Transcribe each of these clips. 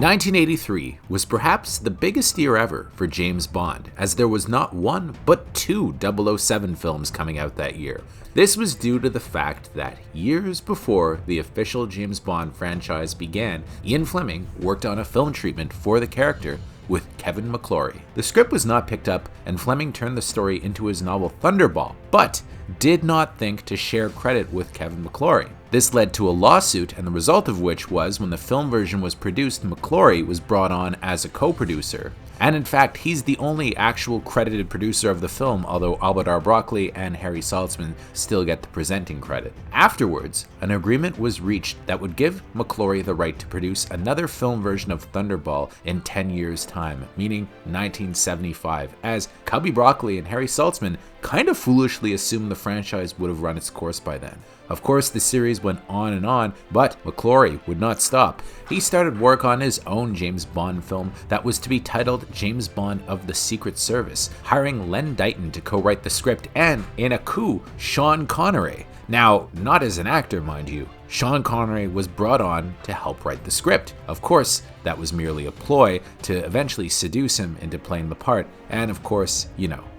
1983 was perhaps the biggest year ever for James Bond, as there was not one but two 007 films coming out that year. This was due to the fact that years before the official James Bond franchise began, Ian Fleming worked on a film treatment for the character with Kevin McClory. The script was not picked up, and Fleming turned the story into his novel Thunderball, but did not think to share credit with Kevin McClory. This led to a lawsuit, and the result of which was when the film version was produced, McClory was brought on as a co-producer. And in fact, he's the only actual credited producer of the film, although Albert R. Broccoli and Harry Saltzman still get the presenting credit. Afterwards, an agreement was reached that would give McClory the right to produce another film version of Thunderball in 10 years' time, meaning 1975, as Cubby Broccoli and Harry Saltzman kind of foolishly assumed the franchise would have run its course by then. Of course, the series went on, but McClory would not stop. He started work on his own James Bond film that was to be titled James Bond of the Secret Service, hiring Len Deighton to co-write the script and, in a coup, Sean Connery. Now, not as an actor, mind you. Sean Connery was brought on to help write the script. Of course, that was merely a ploy to eventually seduce him into playing the part, and of course,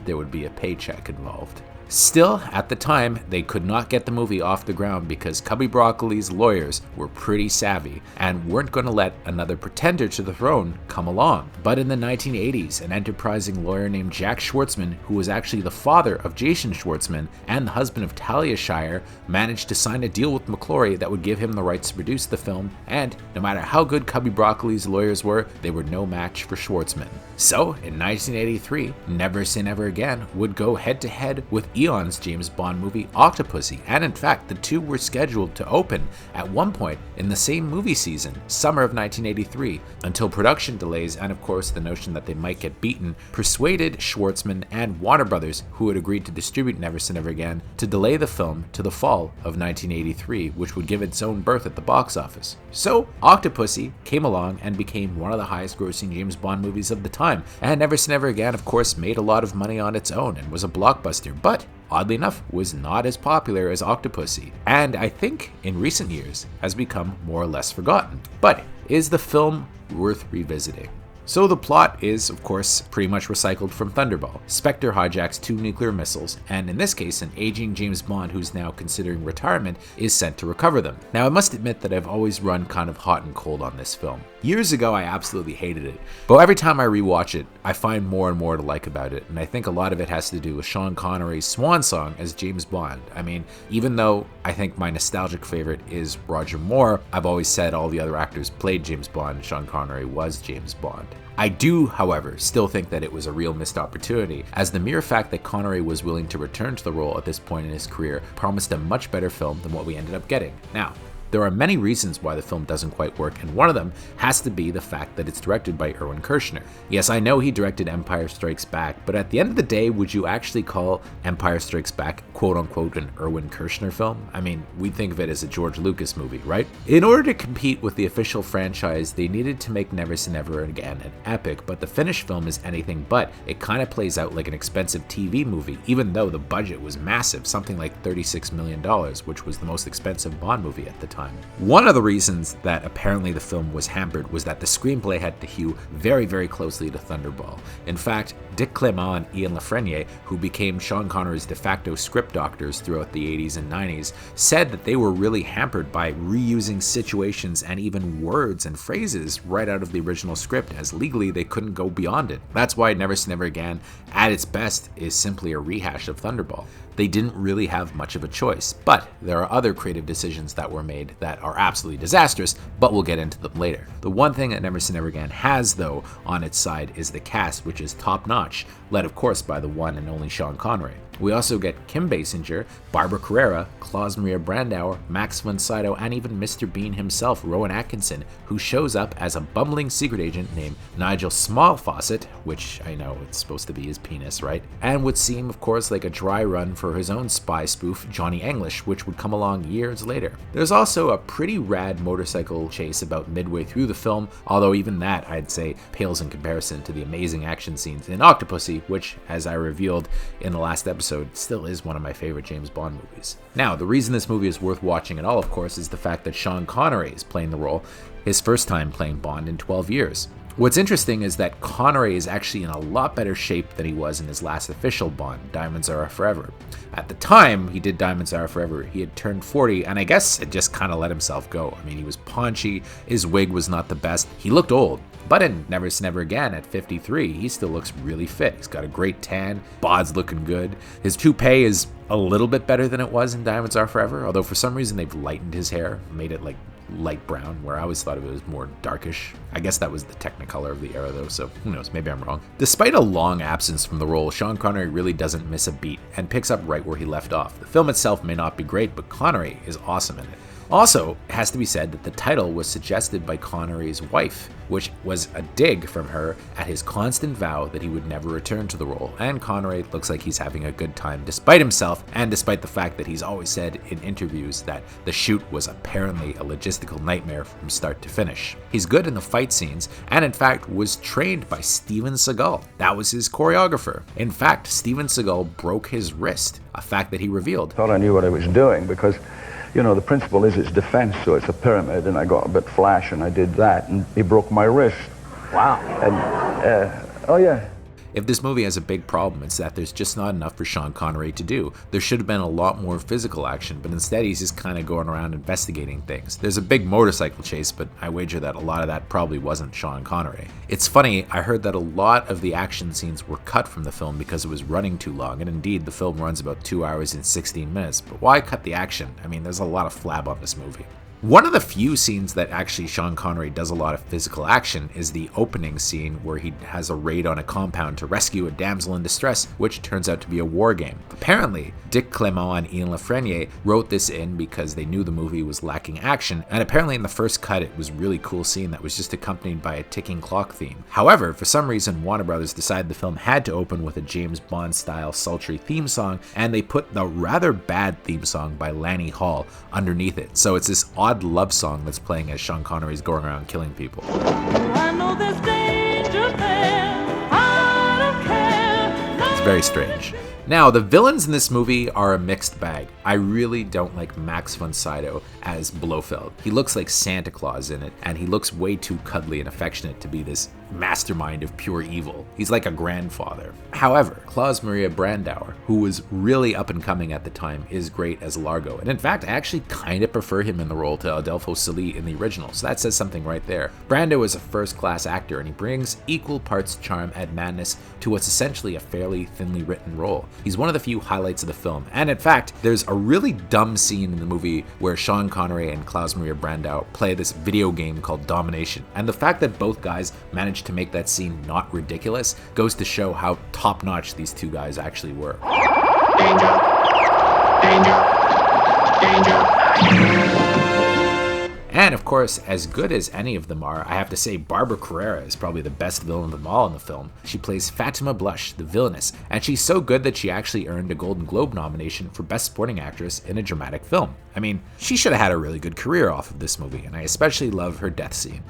there would be a paycheck involved. Still, at the time, they could not get the movie off the ground because Cubby Broccoli's lawyers were pretty savvy and weren't going to let another pretender to the throne come along. But in the 1980s, an enterprising lawyer named Jack Schwartzman, who was actually the father of Jason Schwartzman and the husband of Talia Shire, managed to sign a deal with McClory that would give him the rights to produce the film, and no matter how good Cubby Broccoli's lawyers were, they were no match for Schwartzman. So, in 1983, Never Say Never Again would go head-to-head with Eon's James Bond movie Octopussy, and in fact, the two were scheduled to open at one point in the same movie season, summer of 1983, until production delays and of course the notion that they might get beaten persuaded Schwartzman and Warner Brothers, who had agreed to distribute Never Say Never Again, to delay the film to the fall of 1983, which would give its own birth at the box office. So, Octopussy came along and became one of the highest grossing James Bond movies of the time, and Never Say Never Again, of course, made a lot of money on its own and was a blockbuster, but oddly enough, was not as popular as Octopussy, and I think in recent years has become more or less forgotten. But is the film worth revisiting? So the plot is, of course, pretty much recycled from Thunderball. Spectre hijacks 2 nuclear missiles, and in this case, an aging James Bond who's now considering retirement is sent to recover them. Now, I must admit that I've always run kind of hot and cold on this film. Years ago, I absolutely hated it, but every time I rewatch it, I find more and more to like about it, and I think a lot of it has to do with Sean Connery's swan song as James Bond. I mean, even though I think my nostalgic favorite is Roger Moore, I've always said all the other actors played James Bond and Sean Connery was James Bond. I do, however, still think that it was a real missed opportunity, as the mere fact that Connery was willing to return to the role at this point in his career promised a much better film than what we ended up getting. Now, there are many reasons why the film doesn't quite work, and one of them has to be the fact that it's directed by Irwin Kershner. Yes, I know he directed Empire Strikes Back, but at the end of the day, would you actually call Empire Strikes Back quote-unquote an Irwin Kershner film? I mean, we'd think of it as a George Lucas movie, right? In order to compete with the official franchise, they needed to make Never Say Never Again an epic, but the finished film is anything but. It kind of plays out like an expensive TV movie, even though the budget was massive, something like $36 million, which was the most expensive Bond movie at the time. One of the reasons that apparently the film was hampered was that the screenplay had to hew very, very closely to Thunderball. In fact, Dick Clement and Ian Lafreniere, who became Sean Connery's de facto script doctors throughout the 80s and 90s, said that they were really hampered by reusing situations and even words and phrases right out of the original script, as legally they couldn't go beyond it. That's why Never Say Never Again, at its best, is simply a rehash of Thunderball. They didn't really have much of a choice, but there are other creative decisions that were made that are absolutely disastrous, but we'll get into them later. The one thing that Never Say Never Again has, though, on its side is the cast, which is top-notch, led of course by the one and only Sean Connery. We also get Kim Basinger, Barbara Carrera, Klaus Maria Brandauer, Max von Sydow, and even Mr. Bean himself, Rowan Atkinson, who shows up as a bumbling secret agent named Nigel Smallfaucet, which I know it's supposed to be his penis, right? And would seem, of course, like a dry run for his own spy spoof, Johnny English, which would come along years later. There's also a pretty rad motorcycle chase about midway through the film, although even that, I'd say, pales in comparison to the amazing action scenes in Octopussy, which, as I revealed in the last episode episode, it still is one of my favorite James Bond movies. Now, the reason this movie is worth watching at all, of course, is the fact that Sean Connery is playing the role, his first time playing Bond in 12 years. What's interesting is that Connery is actually in a lot better shape than he was in his last official Bond, Diamonds Are Forever. At the time he did Diamonds Are Forever, he had turned 40, and I guess it just kind of let himself go. I mean, he was paunchy, his wig was not the best, he looked old. But in Never Say Never Again at 53, he still looks really fit. He's got a great tan, bod's looking good. His toupee is a little bit better than it was in Diamonds Are Forever, although for some reason they've lightened his hair, made it like light brown, where I always thought of it was more darkish. I guess that was the technicolor of the era though, so who knows, maybe I'm wrong. Despite a long absence from the role, Sean Connery really doesn't miss a beat and picks up right where he left off. The film itself may not be great, but Connery is awesome in it. Also, it has to be said that the title was suggested by Connery's wife, which was a dig from her at his constant vow that he would never return to the role, and Connery looks like he's having a good time despite himself, and despite the fact that he's always said in interviews that the shoot was apparently a logistical nightmare from start to finish. He's good in the fight scenes, and in fact was trained by Steven Seagal. That was his choreographer. In fact, Steven Seagal broke his wrist, a fact that he revealed. Thought I knew what I was doing because, you know, the principle is it's defense, so it's a pyramid, and I got a bit flash and I did that, and he broke my wrist. Wow. And, oh yeah. If this movie has a big problem, it's that there's just not enough for Sean Connery to do. There should have been a lot more physical action, but instead he's just kind of going around investigating things. There's a big motorcycle chase, but I wager that a lot of that probably wasn't Sean Connery. It's funny, I heard that a lot of the action scenes were cut from the film because it was running too long, and indeed the film runs about 2 hours and 16 minutes, but why cut the action? I mean, there's a lot of flab on this movie. One of the few scenes that actually Sean Connery does a lot of physical action is the opening scene where he has a raid on a compound to rescue a damsel in distress, which turns out to be a war game. Apparently, Dick Clement and Ian Lafreniere wrote this in because they knew the movie was lacking action, and apparently in the first cut it was a really cool scene that was just accompanied by a ticking clock theme. However, for some reason Warner Brothers decided the film had to open with a James Bond style sultry theme song, and they put the rather bad theme song by Lanny Hall underneath it. So it's this odd love song that's playing as Sean Connery's going around killing people. I know there's danger there. I don't care. It's very strange. Now, the villains in this movie are a mixed bag. I really don't like Max von Sydow as Blofeld. He looks like Santa Claus in it, and he looks way too cuddly and affectionate to be this mastermind of pure evil. He's like a grandfather. However, Klaus Maria Brandauer, who was really up and coming at the time, is great as Largo. And in fact, I actually kind of prefer him in the role to Adolfo Celi in the original, so that says something right there. Brando is a first-class actor, and he brings equal parts charm and madness to what's essentially a fairly thinly written role. He's one of the few highlights of the film, and in fact, there's a really dumb scene in the movie where Sean Connery and Klaus Maria Brandauer play this video game called Domination, and the fact that both guys managed to make that scene not ridiculous goes to show how top-notch these two guys actually were. Danger. Danger. Danger. And of course, as good as any of them are, I have to say Barbara Carrera is probably the best villain of them all in the film. She plays Fatima Blush, the villainess, and she's so good that she actually earned a Golden Globe nomination for Best Supporting Actress in a Dramatic Film. I mean, she should have had a really good career off of this movie, and I especially love her death scene.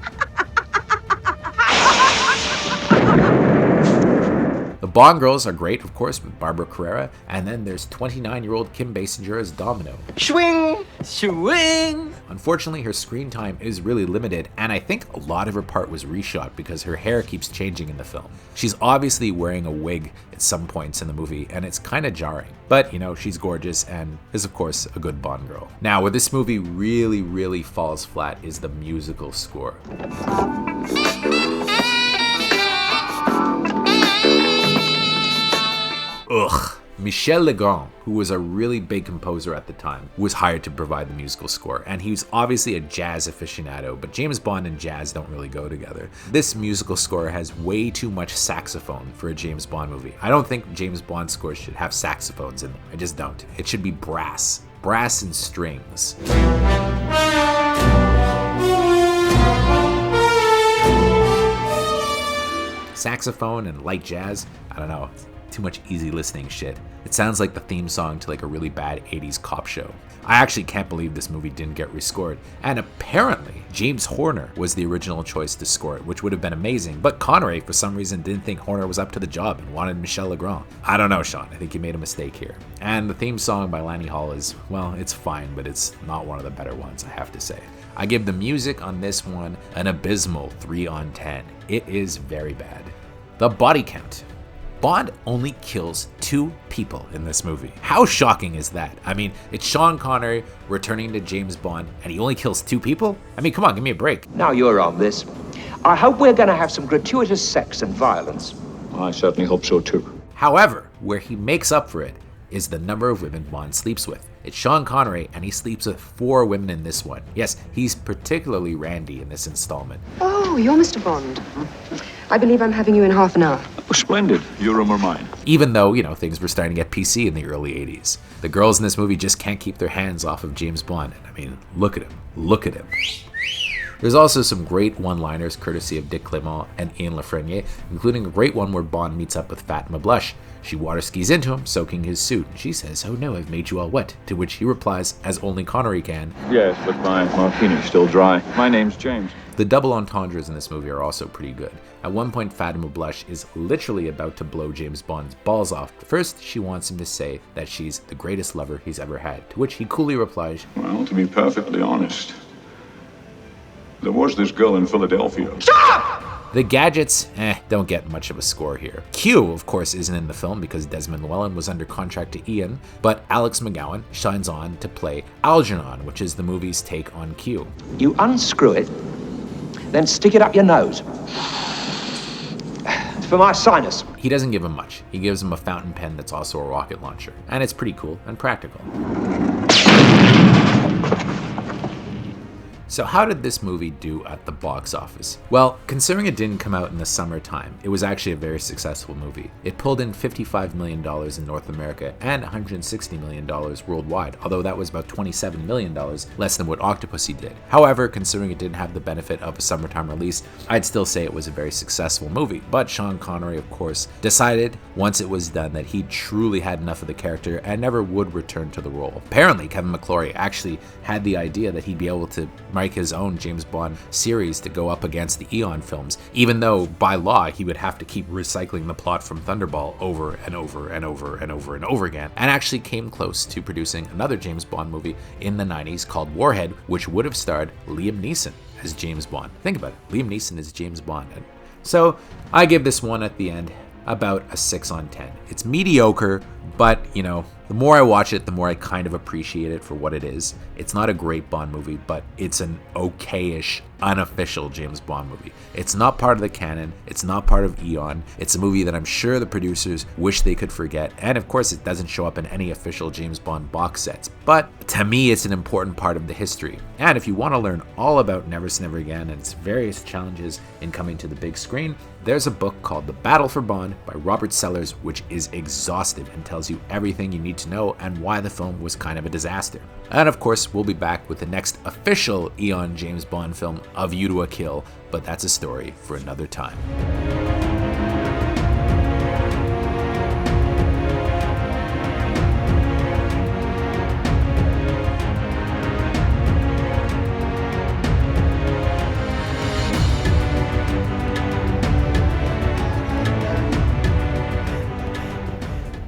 The Bond girls are great, of course, with Barbara Carrera, and then there's 29-year-old Kim Basinger as Domino. Swing! Swing! Unfortunately, her screen time is really limited, and I think a lot of her part was reshot because her hair keeps changing in the film. She's obviously wearing a wig at some points in the movie, and it's kind of jarring. But, you know, she's gorgeous and is, of course, a good Bond girl. Now, where this movie really falls flat is the musical score. Ugh. Michel Legrand, who was a really big composer at the time, was hired to provide the musical score, and he was obviously a jazz aficionado, but James Bond and jazz don't really go together. This musical score has way too much saxophone for a James Bond movie. I don't think James Bond scores should have saxophones in them. I just don't. It should be brass. Brass and strings. Saxophone and light jazz, I don't know. too much easy listening shit. It sounds like the theme song to like a really bad 80s cop show. I actually can't believe this movie didn't get rescored. And apparently, James Horner was the original choice to score it, which would have been amazing. But Connery, for some reason, didn't think Horner was up to the job and wanted Michel Legrand. I don't know, Sean. I think you made a mistake here. And the theme song by Lanny Hall is, well, it's fine, but it's not one of the better ones, I have to say. I give the music on this one an abysmal 3 on 10. It is very bad. The body count. Bond only kills 2 people in this movie. How shocking is that? I mean, it's Sean Connery returning to James Bond, and he only kills 2 people? I mean, come on, give me a break. Now you're on this. I hope we're going to have some gratuitous sex and violence. I certainly hope so too. However, where he makes up for it is the number of women Bond sleeps with. It's Sean Connery, and he sleeps with 4 women in this one. Yes, he's particularly randy in this installment. Oh, you're Mr. Bond. I believe I'm having you in half an hour. Oh, splendid. Your room or mine? Even though, you know, things were starting to get PC in the early 80s. The girls in this movie just can't keep their hands off of James Bond. I mean, look at him. Look at him. There's also some great one-liners courtesy of Dick Clement and Ian Lafreniere, including a great one where Bond meets up with Fatima Blush. She water skis into him, soaking his suit. She says, "Oh no, I've made you all wet," to which he replies, as only Connery can, Yes, but my martini's still dry. My name's James. The double entendres in this movie are also pretty good. At one point, Fatima Blush is literally about to blow James Bond's balls off. First, she wants him to say that she's the greatest lover he's ever had, to which he coolly replies, Well, to be perfectly honest, there was this girl in Philadelphia. The gadgets, don't get much of a score here. Q, of course, isn't in the film because Desmond Llewellyn was under contract to Ian, but Alex McGowan shines on to play Algernon, which is the movie's take on Q. You unscrew it, then stick it up your nose. It's for my sinus. He doesn't give him much. He gives him a fountain pen that's also a rocket launcher, and it's pretty cool and practical. So how did this movie do at the box office? Well, considering it didn't come out in the summertime, it was actually a very successful movie. It pulled in $55 million in North America and $160 million worldwide, although that was about $27 million less than what Octopussy did. However, considering it didn't have the benefit of a summertime release, I'd still say it was a very successful movie. But Sean Connery, of course, decided once it was done that he truly had enough of the character and never would return to the role. Apparently, Kevin McClory actually had the idea that he'd be able to make his own James Bond series to go up against the Eon films, even though by law he would have to keep recycling the plot from Thunderball over and over and over and over and over again, and actually came close to producing another James Bond movie in the 90s called Warhead, which would have starred Liam Neeson as James Bond. Think about it, Liam Neeson is James Bond. And so I give this one at the end about a 6 on 10. It's mediocre, but you know, the more I watch it, the more I kind of appreciate it for what it is. It's not a great Bond movie, but it's an okay-ish, unofficial James Bond movie. It's not part of the canon. It's not part of Eon. It's a movie that I'm sure the producers wish they could forget. And of course, it doesn't show up in any official James Bond box sets. But to me, it's an important part of the history. And if you want to learn all about Never Say Never Again and its various challenges in coming to the big screen, there's a book called The Battle for Bond by Robert Sellers, which is exhaustive and tells you everything you need to know and why the film was kind of a disaster. And of course, we'll be back with the next official Eon James Bond film, A View to a Kill, but that's a story for another time.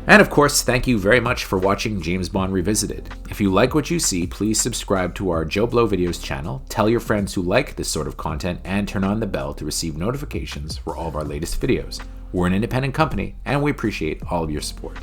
And of course, thank you very much for watching James Bond Revisited. If you like what you see, please subscribe to our JOBLO Videos channel, tell your friends who like this sort of content, and turn on the bell to receive notifications for all of our latest videos. We're an independent company, and we appreciate all of your support.